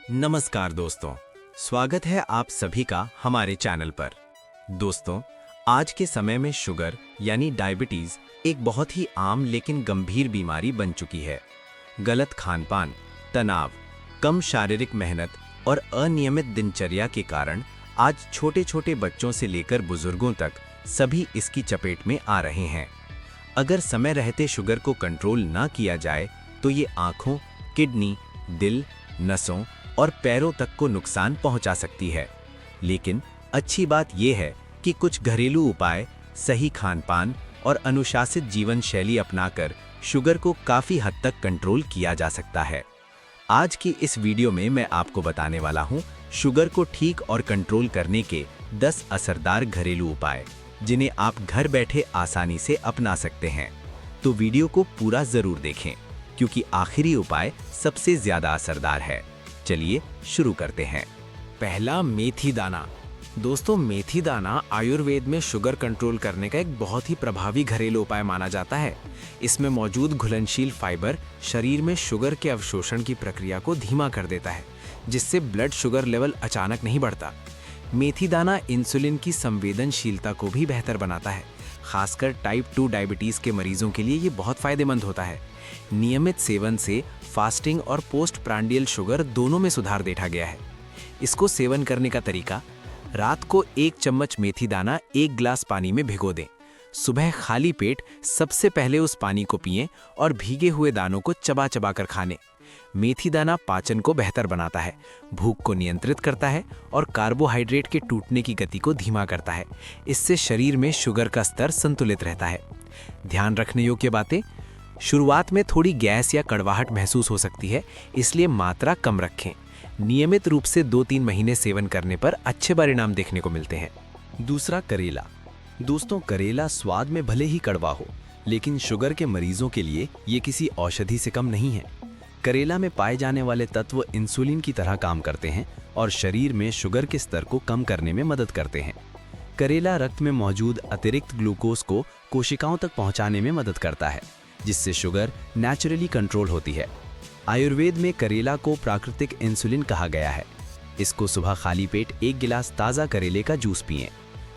नमस्कार दोस्तों, स्वागत है आप सभी का हमारे चैनल पर। दोस्तों, आज के समय में शुगर यानी डायबिटीज एक बहुत ही आम लेकिन गंभीर बीमारी बन चुकी है। गलत खानपान, तनाव, कम शारीरिक मेहनत और अनियमित दिनचर्या के कारण आज छोटे-छोटे बच्चों से लेकर बुजुर्गों तक सभी इसकी चपेट में आ रहे हैं। अगर समय रहते शुगर को कंट्रोल ना किया जाए तो ये आंखों, किडनी, दिल, नसों और पैरों तक को नुकसान पहुंचा सकती है। लेकिन अच्छी बात यह है कि कुछ घरेलू उपाय, सही खानपान और अनुशासित जीवन शैली अपनाकर शुगर को काफी हद तक कंट्रोल किया जा सकता है। आज की इस वीडियो में मैं आपको बताने वाला हूं शुगर को ठीक और कंट्रोल करने के 10 असरदार घरेलू उपाय, जिन्हें आप घर बैठे आसानी से अपना सकते हैं। तो वीडियो को पूरा जरूर देखें, क्योंकि आखिरी उपाय सबसे ज्यादा असरदार है। चलिए शुरू करते हैं। पहला, मेथी दाना। दोस्तों, मेथी दाना आयुर्वेद में शुगर कंट्रोल करने का एक बहुत ही प्रभावी घरेलू उपाय माना जाता है। इसमें मौजूद घुलनशील फाइबर शरीर में शुगर के अवशोषण की प्रक्रिया को धीमा कर देता है, जिससे ब्लड शुगर लेवल अचानक नहीं बढ़ता। मेथी दाना इंसुलिन की संवेदनशीलता को भी बेहतर बनाता है। खासकर टाइप 2 डायबिटीज के मरीजों के लिए ये बहुत फायदेमंद होता है। नियमित सेवन से फास्टिंग और पोस्ट प्रांडियल शुगर दोनों में सुधार देखा गया है। इसको सेवन करने का तरीका: रात को 1 चम्मच मेथी दाना 1 गिलास पानी में भिगो दें। सुबह खाली पेट सबसे पहले उस पानी को पिएं और भीगे हुए दानों को चबा चबा कर खाने। मेथी दाना पाचन को बेहतर बनाता है, भूख को नियंत्रित करता है और कार्बोहाइड्रेट के टूटने की गति को धीमा करता है। इससे शरीर में शुगर का स्तर संतुलित रहता है। ध्यान रखने योग्य बातें: शुरुआत में थोड़ी गैस या कड़वाहट महसूस हो सकती है, इसलिए मात्रा कम रखें। नियमित रूप से 2-3 महीने सेवन करने पर अच्छे परिणाम देखने को मिलते हैं। दूसरा, करेला। दोस्तों, करेला स्वाद में भले ही कड़वा हो, लेकिन शुगर के मरीजों के लिए ये किसी औषधि से कम नहीं है। करेला में पाए जाने वाले तत्व इंसुलिन की तरह काम करते हैं और शरीर में शुगर के स्तर को कम करने में मदद करते हैं। करेला रक्त में मौजूद अतिरिक्त ग्लूकोज को कोशिकाओं तक पहुंचाने में मदद करता है, जिससे शुगर नेचुरली कंट्रोल होती है। आयुर्वेद में करेला को प्राकृतिक इंसुलिन कहा गया है। इसको सुबह खाली पेट 1 गिलास ताज़ा करेले का जूस पिएं।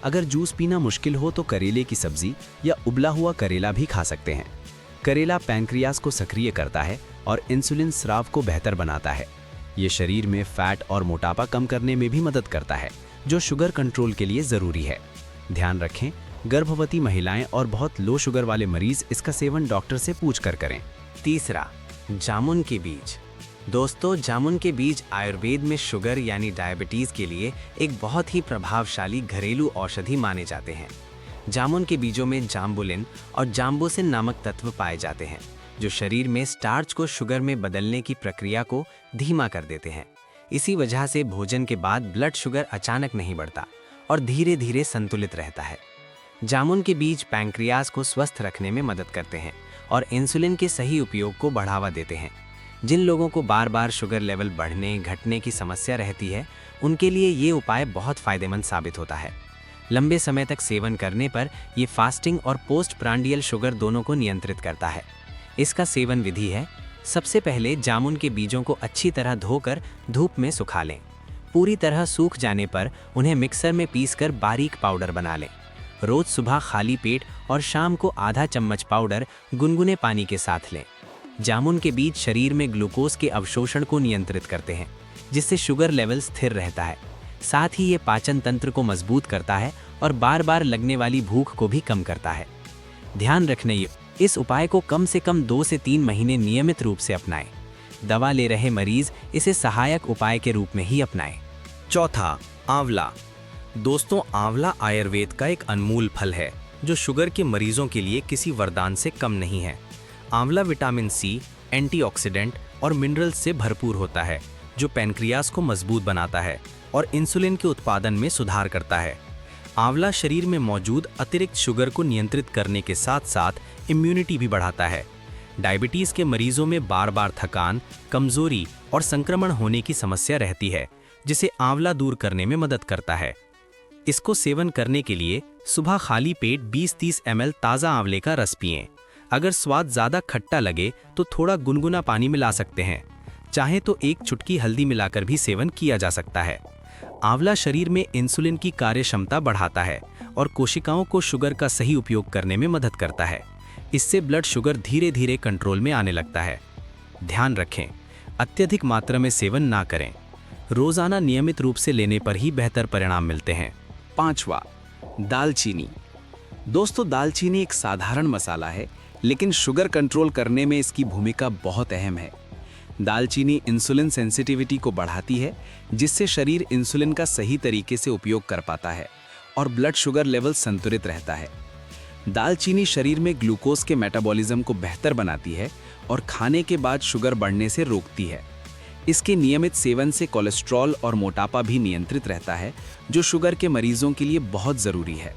अगर जूस पीना मुश्किल हो तो करेले की सब्जी या उबला हुआ करेला भी खा सकते हैं। करेला पैंक्रियाज को सक्रिय करता है और इंसुलिन स्राव को बेहतर बनाता है। ये शरीर में फैट और मोटापा कम करने में भी मदद करता है, जो शुगर कंट्रोल के लिए ज़रूरी है। ध्यान रखें, गर्भवती महिलाएं और बहुत लो शुगर वाले मरीज इसका सेवन डॉक्टर से पूछकर करें। तीसरा, जामुन के बीज। दोस्तों, जामुन के बीज आयुर्वेद में शुगर यानी डायबिटीज के लिए एक बहुत ही प्रभावशाली घरेलू औषधि माने जाते हैं। जामुन के बीजों में जाम्बुलिन और जाम्बोसिन नामक तत्व पाए जाते हैं, जो शरीर में स्टार्च को शुगर में बदलने की प्रक्रिया को धीमा कर देते हैं। इसी वजह से भोजन के बाद ब्लड शुगर अचानक नहीं बढ़ता और धीरे धीरे संतुलित रहता है। जामुन के बीज पैंक्रियाज को स्वस्थ रखने में मदद करते हैं और इंसुलिन के सही उपयोग को बढ़ावा देते हैं। जिन लोगों को बार बार शुगर लेवल बढ़ने घटने की समस्या रहती है, उनके लिए ये उपाय बहुत फायदेमंद साबित होता है। लंबे समय तक सेवन करने पर ये फास्टिंग और पोस्ट प्रांडियल शुगर दोनों को नियंत्रित करता है। इसका सेवन विधि है: सबसे पहले जामुन के बीजों को अच्छी तरह धोकर धूप में सुखा लें। पूरी तरह सूख जाने पर उन्हें मिक्सर में पीसकर बारीक पाउडर बना लें। रोज सुबह खाली पेट और शाम को आधा चम्मच पाउडर गुनगुने पानी के साथ लें। जामुन के बीज शरीर में ग्लूकोज के अवशोषण को नियंत्रित करते हैं, जिससे शुगर लेवल स्थिर रहता है। साथ ही ये पाचन तंत्र को मजबूत करता है और बार बार लगने वाली भूख को भी कम करता है। ध्यान रखने, इस उपाय को कम से कम 2 से 3 महीने नियमित रूप से अपनाएं। दवा ले रहे मरीज इसे सहायक उपाय के रूप में ही अपनाएं। चौथा, आंवला। दोस्तों, आंवला आयुर्वेद का एक अनमोल फल है, जो शुगर के मरीजों के लिए किसी वरदान से कम नहीं है। आंवला विटामिन सी, एंटीऑक्सीडेंट और मिनरल्स से भरपूर होता है, जो पैंक्रियाज को मजबूत बनाता है और इंसुलिन के उत्पादन में सुधार करता है। आंवला शरीर में मौजूद अतिरिक्त शुगर को नियंत्रित करने के साथ साथ इम्यूनिटी भी बढ़ाता है। डायबिटीज के मरीजों में बार बार थकान, कमजोरी और संक्रमण होने की समस्या रहती है, जिसे आंवला दूर करने में मदद करता है। इसको सेवन करने के लिए सुबह खाली पेट 20-30 ml ताज़ा आंवले का रस पिएं। अगर स्वाद ज़्यादा खट्टा लगे तो थोड़ा गुनगुना पानी मिला सकते हैं। चाहे तो एक चुटकी हल्दी मिलाकर भी सेवन किया जा सकता है। आंवला शरीर में इंसुलिन की कार्यक्षमता बढ़ाता है और कोशिकाओं को शुगर का सही उपयोग करने में मदद करता है। इससे ब्लड शुगर धीरे धीरे कंट्रोल में आने लगता है। ध्यान रखें, अत्यधिक मात्रा में सेवन ना करें। रोजाना नियमित रूप से लेने पर ही बेहतर परिणाम मिलते हैं। 5वां, दालचीनी। दोस्तों, दालचीनी एक साधारण मसाला है, लेकिन शुगर कंट्रोल करने में इसकी भूमिका बहुत अहम है। दालचीनी इंसुलिन सेंसिटिविटी को बढ़ाती है, जिससे शरीर इंसुलिन का सही तरीके से उपयोग कर पाता है और ब्लड शुगर लेवल संतुलित रहता है। दालचीनी शरीर में ग्लूकोज के मेटाबॉलिज्म को बेहतर बनाती है और खाने के बाद शुगर बढ़ने से रोकती है। इसके नियमित सेवन से कोलेस्ट्रॉल और मोटापा भी नियंत्रित रहता है, जो शुगर के मरीजों के लिए बहुत ज़रूरी है।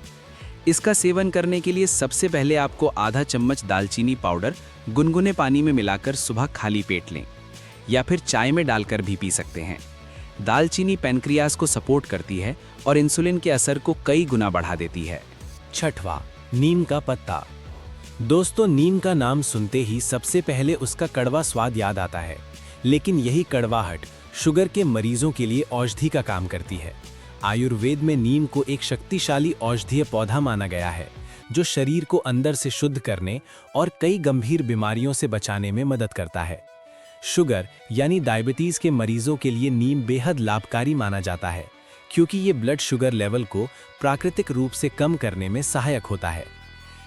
इसका सेवन करने के लिए सबसे पहले आपको आधा चम्मच दालचीनी पाउडर गुनगुने पानी में मिलाकर सुबह खाली पेट लें, या फिर चाय में डालकर भी पी सकते हैं। दालचीनी पैनक्रियाज को सपोर्ट करती है और इंसुलिन के असर को कई गुना बढ़ा देती है। 6वां, नीम का पत्ता। दोस्तों, नीम का नाम सुनते ही सबसे पहले उसका कड़वा स्वाद याद आता है, लेकिन यही कड़वाहट शुगर के मरीजों के लिए औषधि का काम करती है। आयुर्वेद में नीम को एक शक्तिशाली औषधीय पौधा माना गया है, जो शरीर को अंदर से शुद्ध करने और कई गंभीर बीमारियों से बचाने में मदद करता है। शुगर यानी डायबिटीज के मरीजों के लिए नीम बेहद लाभकारी माना जाता है, क्योंकि ये ब्लड शुगर लेवल को प्राकृतिक रूप से कम करने में सहायक होता है।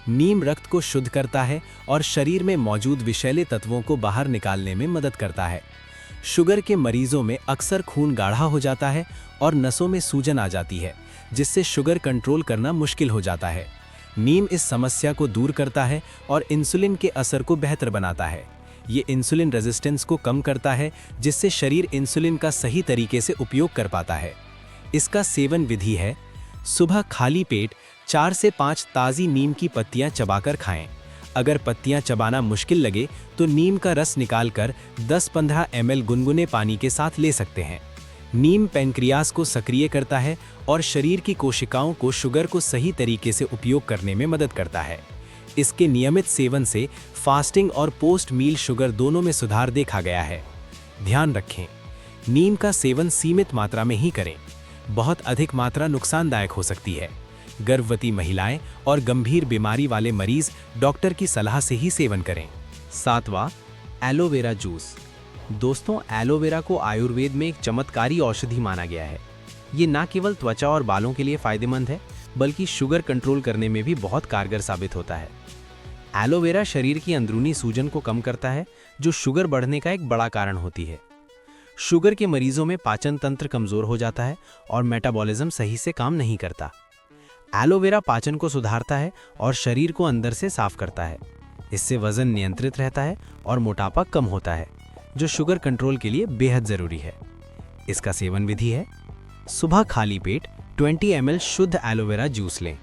नीम रक्त को शुद्ध करता है और शरीर में मौजूद विषैले तत्वों को बाहर निकालने में मदद करता है। शुगर के मरीजों में अक्सर खून गाढ़ा हो जाता है और नसों में सूजन आ जाती है, जिससे शुगर कंट्रोल करना मुश्किल हो जाता है। नीम इस समस्या को दूर करता है और इंसुलिन के असर को बेहतर बनाता है। ये इंसुलिन रेजिस्टेंस को कम करता है, जिससे शरीर इंसुलिन का सही तरीके से उपयोग कर पाता है। इसका सेवन विधि है: सुबह खाली पेट 4 से 5 ताज़ी नीम की पत्तियां चबाकर खाएं। अगर पत्तियां चबाना मुश्किल लगे तो नीम का रस निकालकर 10-15 ml गुनगुने पानी के साथ ले सकते हैं। नीम पैनक्रियाज को सक्रिय करता है और शरीर की कोशिकाओं को शुगर को सही तरीके से उपयोग करने में मदद करता है। इसके नियमित सेवन से फास्टिंग और पोस्ट मील शुगर दोनों में सुधार देखा गया है। ध्यान रखें, नीम का सेवन सीमित मात्रा में ही करें। बहुत अधिक मात्रा नुकसानदायक हो सकती है। गर्भवती महिलाएं और गंभीर बीमारी वाले मरीज डॉक्टर की सलाह से ही सेवन करें। 7वां, एलोवेरा जूस। दोस्तों, एलोवेरा को आयुर्वेद में एक चमत्कारी औषधि माना गया है। ये न केवल त्वचा और बालों के लिए फायदेमंद है, बल्कि शुगर कंट्रोल करने में भी बहुत कारगर साबित होता है। एलोवेरा शरीर की अंदरूनी सूजन को कम करता है, जो शुगर बढ़ने का एक बड़ा कारण होती है। शुगर के मरीजों में पाचन तंत्र कमजोर हो जाता है और मेटाबॉलिज्म सही से काम नहीं करता। एलोवेरा पाचन को सुधारता है और शरीर को अंदर से साफ करता है। इससे वजन नियंत्रित रहता है और मोटापा कम होता है, जो शुगर कंट्रोल के लिए बेहद जरूरी है। इसका सेवन विधि है: सुबह खाली पेट 20 ml शुद्ध एलोवेरा जूस लें।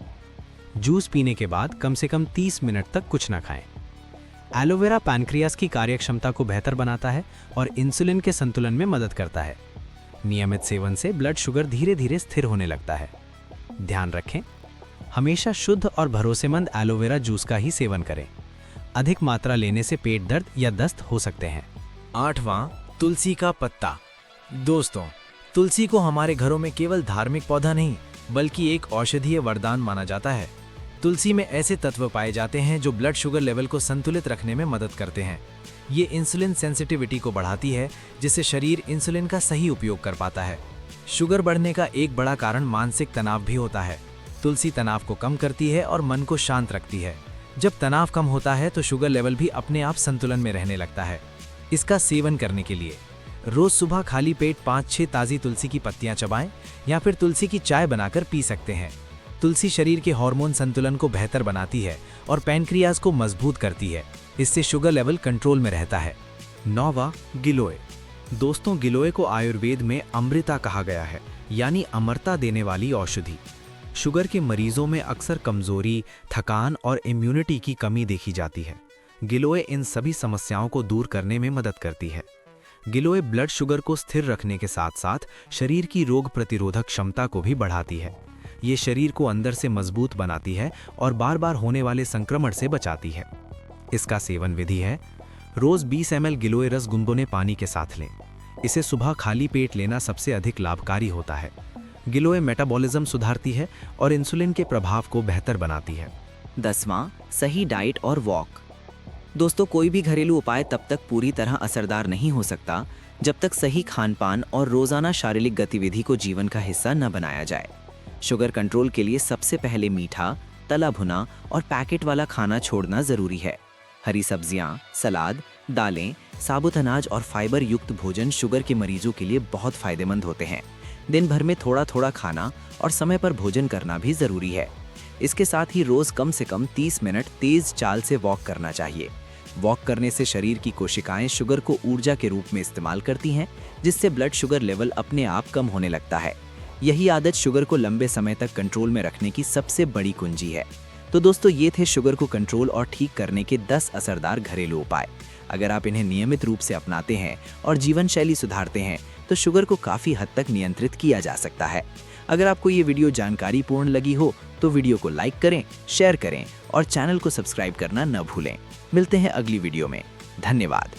जूस पीने के बाद कम से कम 30 मिनट तक कुछ न खाएं। एलोवेरा पैनक्रियाज की कार्यक्षमता को बेहतर बनाता है और इंसुलिन के संतुलन में मदद करता है। नियमित सेवन से ब्लड शुगर धीरे धीरे स्थिर होने लगता है। ध्यान रखें, हमेशा शुद्ध और भरोसेमंद एलोवेरा जूस का ही सेवन करें। अधिक मात्रा लेने से पेट दर्द या दस्त हो सकते हैं। 8वां, तुलसी का पत्ता। दोस्तों, तुलसी को हमारे घरों में केवल धार्मिक पौधा नहीं, बल्कि एक औषधीय वरदान माना जाता है। तुलसी में ऐसे तत्व पाए जाते हैं जो ब्लड शुगर लेवल को संतुलित रखने में मदद करते हैं। ये इंसुलिन सेंसिटिविटी को बढ़ाती है, जिससे शरीर इंसुलिन का सही उपयोग कर पाता है। शुगर बढ़ने का एक बड़ा कारण मानसिक तनाव भी होता है। तुलसी तनाव को कम करती है और मन को शांत रखती है। जब तनाव कम होता है तो शुगर लेवल भी अपने आप संतुलन में रहने लगता है। इसका सेवन करने के लिए रोज सुबह खाली पेट 5-6 ताज़ी तुलसी की पत्तियां चबाएं या फिर तुलसी की चाय बनाकर पी सकते हैं। तुलसी शरीर के हार्मोन संतुलन को बेहतर बनाती है और पैनक्रियाज को मजबूत करती है। इससे शुगर लेवल कंट्रोल में रहता है। 9वां, गिलोय। दोस्तों, गिलोय को आयुर्वेद में अमृता कहा गया है, यानी अमरता देने वाली औषधि। शुगर के मरीजों में अक्सर कमजोरी, थकान और इम्यूनिटी की कमी देखी जाती है। गिलोय इन सभी समस्याओं को दूर करने में मदद करती है। गिलोय ब्लड शुगर को स्थिर रखने के साथ साथ शरीर की रोग प्रतिरोधक क्षमता को भी बढ़ाती है। ये शरीर को अंदर से मजबूत बनाती है और बार बार होने वाले संक्रमण से बचाती है। इसका सेवन विधि है: रोज 20 ml गिलोय रस गुनगुने पानी के साथ लें। इसे सुबह खाली पेट लेना सबसे अधिक लाभकारी होता है। गिलोय मेटाबॉलिज्म सुधारती है और इंसुलिन के प्रभाव को बेहतर बनाती है। 10वां, सही डाइट और वॉक। दोस्तों, कोई भी घरेलू उपाय तब तक पूरी तरह असरदार नहीं हो सकता जब तक सही खानपान और रोजाना शारीरिक गतिविधि को जीवन का हिस्सा न बनाया जाए। शुगर कंट्रोल के लिए सबसे पहले मीठा, तला भुना और पैकेट वाला खाना छोड़ना जरूरी है। हरी सब्जियां, सलाद, दालें, साबुत अनाज और फाइबर युक्त भोजन शुगर के मरीजों के लिए बहुत फायदेमंद होते हैं। दिन भर में थोड़ा थोड़ा खाना और समय पर भोजन करना भी जरूरी है। इसके साथ ही रोज कम से कम 30 मिनट तेज चाल से वॉक करना चाहिए। वॉक करने से शरीर की कोशिकाएं शुगर को ऊर्जा के रूप में इस्तेमाल करती हैं, जिससे ब्लड शुगर लेवल अपने आप कम होने लगता है। यही आदत शुगर को लंबे समय तक कंट्रोल में रखने की सबसे बड़ी कुंजी है। तो दोस्तों, ये थे शुगर को कंट्रोल और ठीक करने के 10 असरदार घरेलू उपाय। अगर आप इन्हें नियमित रूप से अपनाते हैं और जीवन शैली सुधारते हैं तो शुगर को काफी हद तक नियंत्रित किया जा सकता है। अगर आपको ये वीडियो जानकारीपूर्ण लगी हो तो वीडियो को लाइक करें, शेयर करें और चैनल को सब्सक्राइब करना न भूलें। मिलते हैं अगली वीडियो में। धन्यवाद।